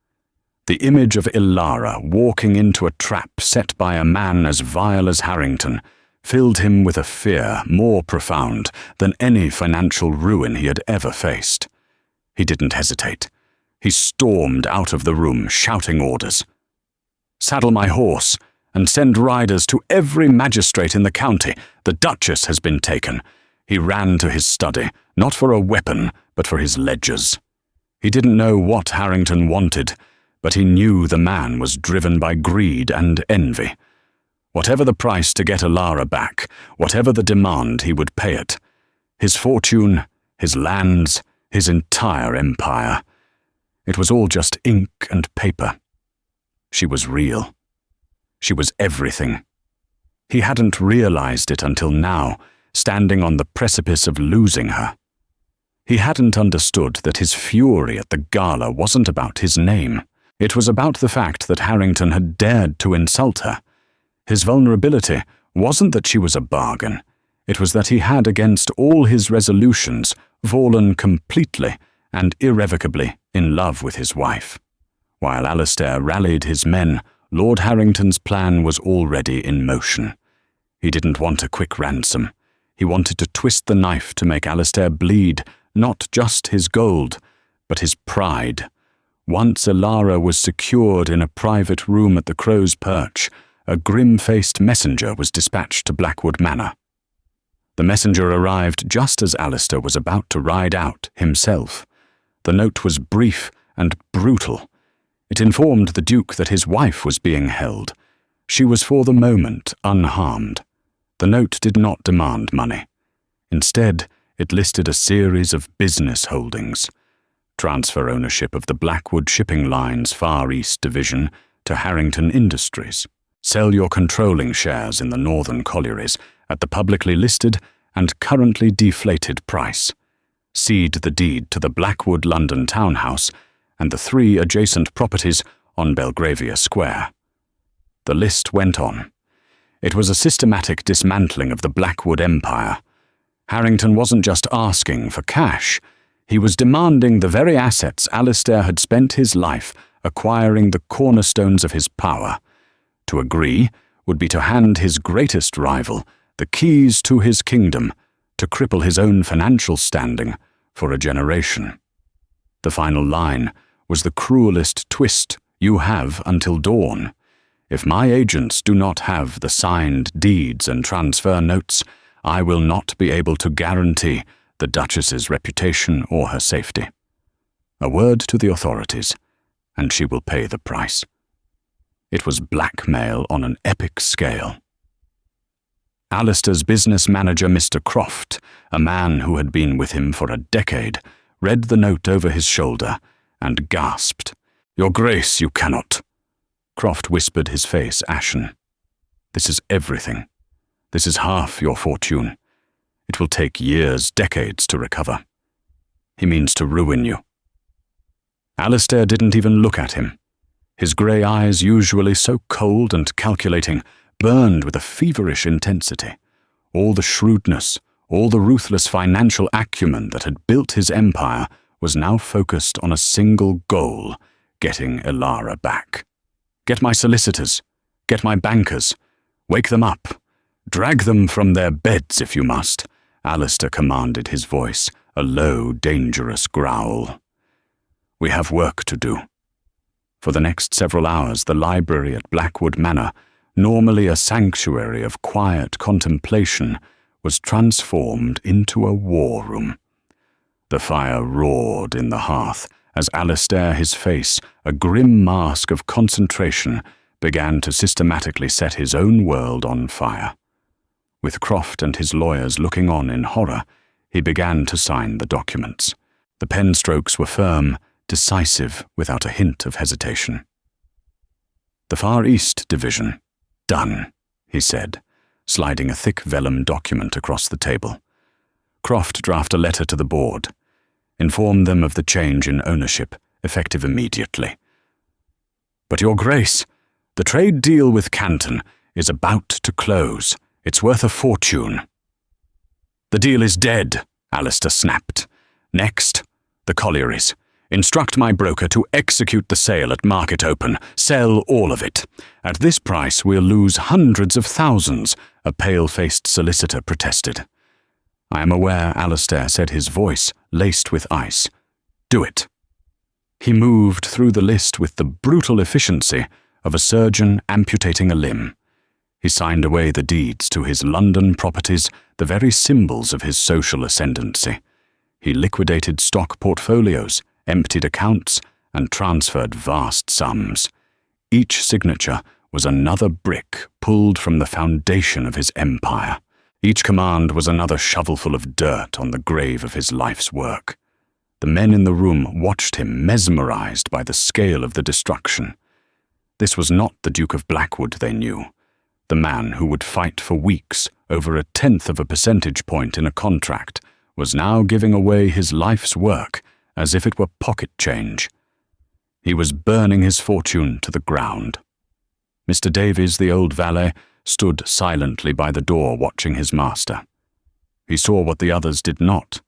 The image of Elara walking into a trap set by a man as vile as Harrington filled him with a fear more profound than any financial ruin he had ever faced. He didn't hesitate. He stormed out of the room, shouting orders. "Saddle my horse, and send riders to every magistrate in the county. The Duchess has been taken." He ran to his study, not for a weapon, but for his ledgers. He didn't know what Harrington wanted, but he knew the man was driven by greed and envy. Whatever the price to get Elara back, whatever the demand, he would pay it. His fortune, his lands, his entire empire. It was all just ink and paper. She was real. She was everything. He hadn't realized it until now, standing on the precipice of losing her. He hadn't understood that his fury at the gala wasn't about his name. It was about the fact that Harrington had dared to insult her. His vulnerability wasn't that she was a bargain. It was that he had, against all his resolutions, fallen completely and irrevocably in love with his wife. While Alistair rallied his men, Lord Harrington's plan was already in motion. He didn't want a quick ransom. He wanted to twist the knife to make Alistair bleed, not just his gold, but his pride. Once Elara was secured in a private room at the Crow's Perch, a grim-faced messenger was dispatched to Blackwood Manor. The messenger arrived just as Alistair was about to ride out himself. The note was brief and brutal. It informed the Duke that his wife was being held. She was for the moment unharmed. The note did not demand money. Instead, it listed a series of business holdings. Transfer ownership of the Blackwood Shipping Line's Far East Division to Harrington Industries. Sell your controlling shares in the Northern Collieries at the publicly listed and currently deflated price. Cede the deed to the Blackwood London townhouse and the 3 adjacent properties on Belgravia Square. The list went on. It was a systematic dismantling of the Blackwood Empire. Harrington wasn't just asking for cash. He was demanding the very assets Alistair had spent his life acquiring, the cornerstones of his power. To agree would be to hand his greatest rival the keys to his kingdom, to cripple his own financial standing for a generation. The final line was the cruelest twist you have until dawn. If my agents do not have the signed deeds and transfer notes, I will not be able to guarantee the Duchess's reputation or her safety. A word to the authorities, and she will pay the price. It was blackmail on an epic scale. Alistair's business manager, Mr. Croft, a man who had been with him for a decade, read the note over his shoulder and gasped. "Your Grace, you cannot." Croft whispered, his face ashen. "This is everything. This is half your fortune. It will take years, decades to recover. He means to ruin you." Alistair didn't even look at him. His grey eyes, usually so cold and calculating, burned with a feverish intensity. All the shrewdness, all the ruthless financial acumen that had built his empire was now focused on a single goal, getting Elara back. "Get my solicitors. Get my bankers. Wake them up. Drag them from their beds if you must," Alistair commanded, his voice a low, dangerous growl. "We have work to do." For the next several hours, the library at Blackwood Manor, normally a sanctuary of quiet contemplation, was transformed into a war room. The fire roared in the hearth as Alistair, his face a grim mask of concentration, began to systematically set his own world on fire. With Croft and his lawyers looking on in horror, he began to sign the documents. The pen strokes were firm, decisive, without a hint of hesitation. "The Far East Division. Done," he said, sliding a thick vellum document across the table. "Croft, draft a letter to the board. Inform them of the change in ownership, effective immediately. But, Your Grace, the trade deal with Canton is about to close. It's worth a fortune." "The deal is dead," Alistair snapped. "Next, the collieries. Instruct my broker to execute the sale at market open. Sell all of it. At this price we'll lose hundreds of thousands," a pale-faced solicitor protested. "I am aware," Alistair said, his voice laced with ice. "Do it." He moved through the list with the brutal efficiency of a surgeon amputating a limb. He signed away the deeds to his London properties, the very symbols of his social ascendancy. He liquidated stock portfolios, emptied accounts, and transferred vast sums. Each signature was another brick pulled from the foundation of his empire. Each command was another shovelful of dirt on the grave of his life's work. The men in the room watched him, mesmerized by the scale of the destruction. This was not the Duke of Blackwood they knew, the man who would fight for weeks over 1/10 of a percentage point in a contract was now giving away his life's work as if it were pocket change. He was burning his fortune to the ground. Mr. Davies, the old valet, stood silently by the door watching his master. He saw what the others did not.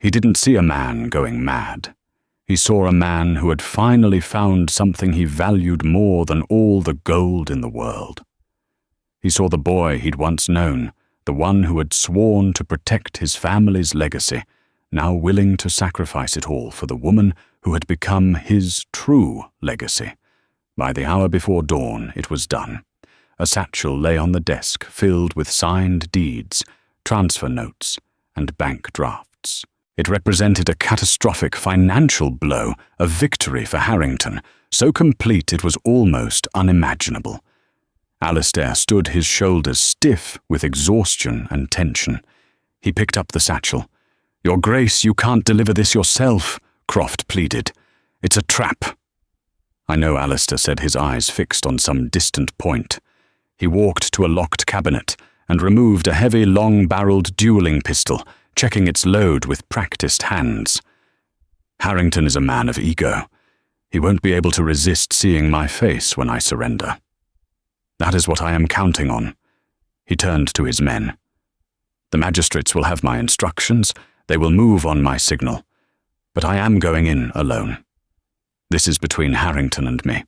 He didn't see a man going mad. He saw a man who had finally found something he valued more than all the gold in the world. He saw the boy he'd once known, the one who had sworn to protect his family's legacy, now willing to sacrifice it all for the woman who had become his true legacy. By the hour before dawn, it was done. A satchel lay on the desk, filled with signed deeds, transfer notes, and bank drafts. It represented a catastrophic financial blow, a victory for Harrington, so complete it was almost unimaginable. Alistair stood, his shoulders stiff with exhaustion and tension. He picked up the satchel. "Your Grace, you can't deliver this yourself," Croft pleaded. "It's a trap." "I know," Alistair said, his eyes fixed on some distant point. He walked to a locked cabinet and removed a heavy, long-barreled dueling pistol, checking its load with practiced hands. "Harrington is a man of ego. He won't be able to resist seeing my face when I surrender. That is what I am counting on." He turned to his men. "The magistrates will have my instructions. They will move on my signal. But I am going in alone. This is between Harrington and me."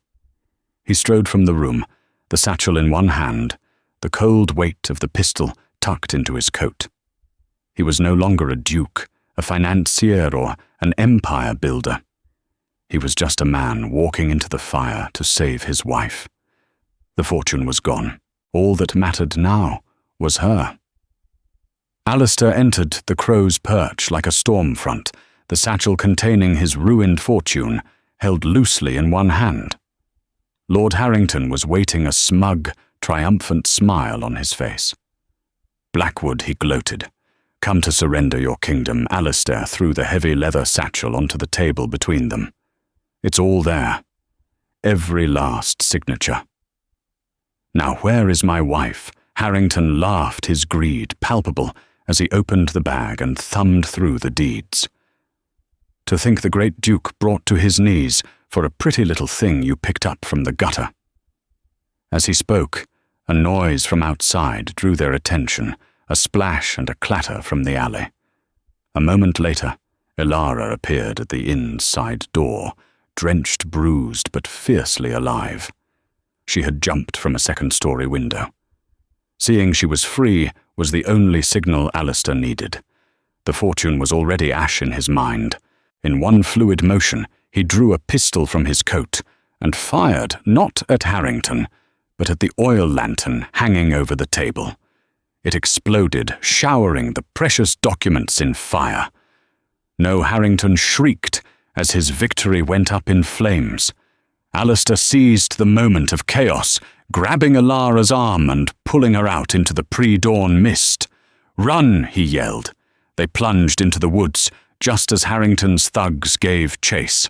He strode from the room, the satchel in one hand, the cold weight of the pistol tucked into his coat. He was no longer a duke, a financier, or an empire builder. He was just a man walking into the fire to save his wife. The fortune was gone. All that mattered now was her. Alistair entered the Crow's Perch like a storm front, the satchel containing his ruined fortune held loosely in one hand. Lord Harrington was waiting, a smug, triumphant smile on his face. "Blackwood," he gloated. "Come to surrender your kingdom." Alistair threw the heavy leather satchel onto the table between them. "It's all there. Every last signature." "Now where is my wife?" Harrington laughed, his greed palpable, as he opened the bag and thumbed through the deeds. "To think the great Duke brought to his knees for a pretty little thing you picked up from the gutter." As he spoke, a noise from outside drew their attention, a splash and a clatter from the alley. A moment later, Elara appeared at the inn's side door, drenched, bruised, but fiercely alive. She had jumped from a second-story window. Seeing she was free was the only signal Alistair needed. The fortune was already ash in his mind. In one fluid motion, he drew a pistol from his coat and fired not at Harrington, but at the oil lantern hanging over the table. It exploded, showering the precious documents in fire. No, Harrington shrieked as his victory went up in flames. Alistair seized the moment of chaos, grabbing Elara's arm and pulling her out into the pre-dawn mist. "Run!" he yelled. They plunged into the woods, just as Harrington's thugs gave chase.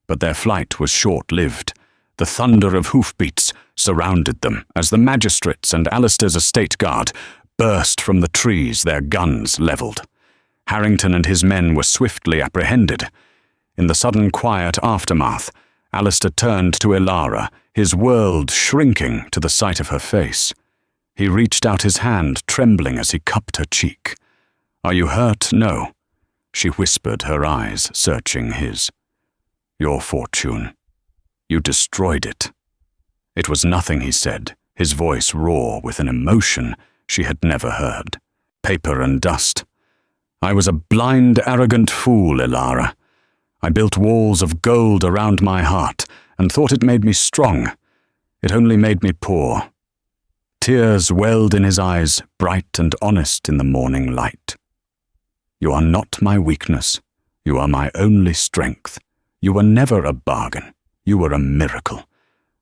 But their flight was short-lived. The thunder of hoofbeats surrounded them as the magistrates and Alistair's estate guard burst from the trees, their guns levelled. Harrington and his men were swiftly apprehended. In the sudden quiet aftermath, Alistair turned to Elara, his world shrinking to the sight of her face. He reached out his hand, trembling as he cupped her cheek. "Are you hurt?" "No," she whispered, her eyes searching his. "Your fortune. You destroyed it." It was nothing, he said, his voice raw with an emotion she had never heard. "Paper and dust. I was a blind, arrogant fool, Elara. I built walls of gold around my heart and thought it made me strong. It only made me poor." Tears welled in his eyes, bright and honest in the morning light. "You are not my weakness. You are my only strength. You were never a bargain. You were a miracle.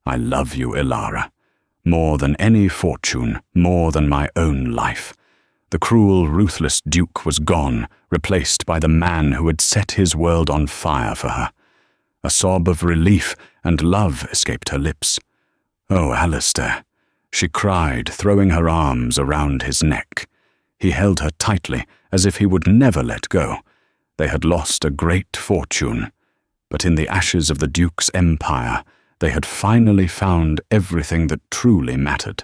I love you, Elara, more than any fortune, more than my own life." The cruel, ruthless Duke was gone, replaced by the man who had set his world on fire for her. A sob of relief and love escaped her lips. "Oh, Alistair," she cried, throwing her arms around his neck. He held her tightly, as if he would never let go. They had lost a great fortune, but in the ashes of the Duke's empire, they had finally found everything that truly mattered.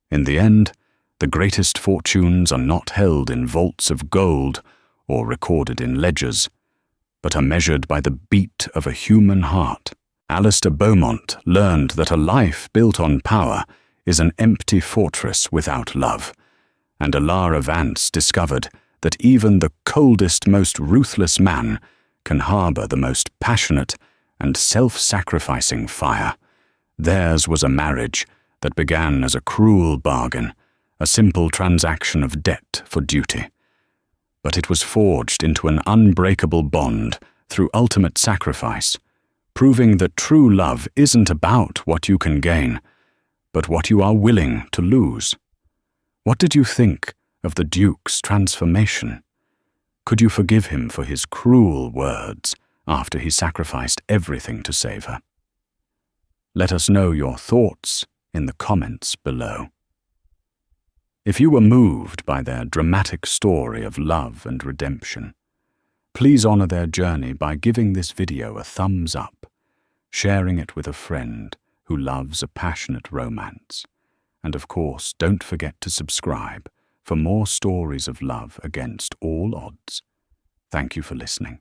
In the end, the greatest fortunes are not held in vaults of gold or recorded in ledgers, but are measured by the beat of a human heart. Alistair Beaumont learned that a life built on power is an empty fortress without love, and Elara Vance discovered that even the coldest, most ruthless man can harbor the most passionate and self-sacrificing fire. Theirs was a marriage that began as a cruel bargain, a simple transaction of debt for duty. But it was forged into an unbreakable bond through ultimate sacrifice, proving that true love isn't about what you can gain, but what you are willing to lose. What did you think of the Duke's transformation? Could you forgive him for his cruel words after he sacrificed everything to save her? Let us know your thoughts in the comments below. If you were moved by their dramatic story of love and redemption, please honor their journey by giving this video a thumbs up, sharing it with a friend who loves a passionate romance, and of course, don't forget to subscribe for more stories of love against all odds. Thank you for listening.